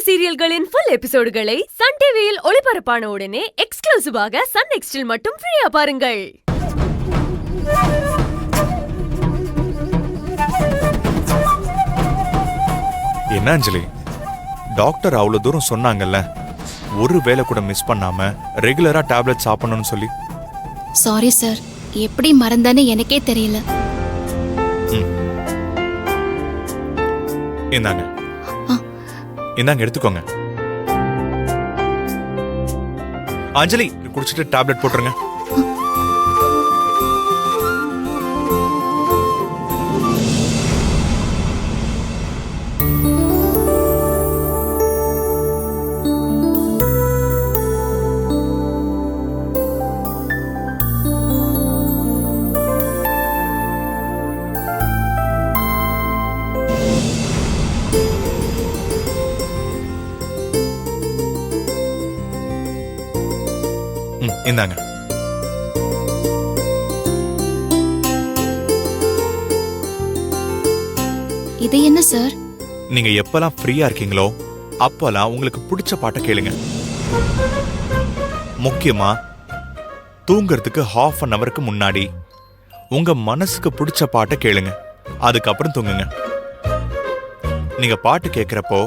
சீரியல்களின் full எபிசோடுகளை Sun டிவியில் ஒளிபரப்பான உடனே எக்ஸ்க்ளூசிவாக சன் நெக்ஸ்டில் மட்டும் ஃப்ரீயா பாருங்கள். என்ன அஞ்சலி, டாக்டர் அவ்வளவு தூரம் சொன்னாங்கல்ல, ஒரு வேளை கூட மிஸ் பண்ணாம ரெகுலரா டேப்லெட் சாப்பிடணும்னு சொல்லி. சாரி சார், எப்படி மறந்தானே எனக்கே தெரியல. இந்தாங்க இந்தாங்க எடுத்துக்கோங்க. அஞ்சலி, குடிச்சிட்டு டேப்லெட் போட்டுருங்க. இந்தாங்க. இது என்ன சார்? நீங்க எப்பெல்லாம் ஃப்ரீயா இருக்கீங்களோ அப்பெல்லாம் உங்களுக்கு பிடிச்ச பாட்டை கேளுங்க. முக்கியமா தூங்குறதுக்கு ½ அன் ஹவருக்கு முன்னாடி உங்க மனசுக்கு பிடிச்ச பாட்டை கேளுங்க. அதுக்கப்புறம் தூங்குங்க. நீங்க பாட்டு கேட்கிறப்போ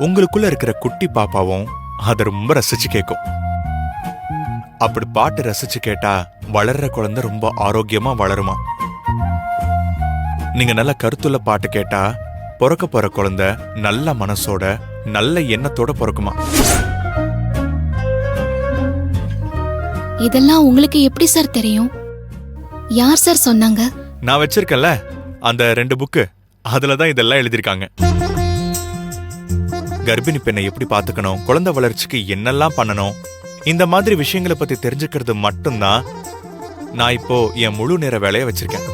உங்களுக்குள்ள இருக்கிற குட்டி பாப்பாவும் அதை ரொம்ப ரசிச்சு கேட்கும். அப்படி பாட்டு ரசிச்சு கேட்டா வளர்ற குழந்தை ரொம்ப ஆரோக்கியமா வளருமா. நீங்க நல்ல கருத்துள்ள பாட்டு கேட்டா பிறக்க போற குழந்தை நல்ல மனசோட நல்ல எண்ணத்தோட பிறக்குமா. இதெல்லாம் உங்களுக்கு எப்படி சார் தெரியும்? யார் சார் சொன்னாங்க? நான் வச்சிருக்கேன்ல அந்த 2 புக்கு, அதுலதான் இதெல்லாம் எழுதிருக்காங்க. கர்ப்பிணி பெண்ணை எப்படி பாத்துக்கணும், குழந்தை வளர்ச்சிக்கு என்னெல்லாம் பண்ணணும், இந்த மாதிரி விஷயங்களை பத்தி தெரிஞ்சுக்கிறது மட்டும்தான் நான் இப்போ என் முழு நேர வேலையை வச்சிருக்கேன்.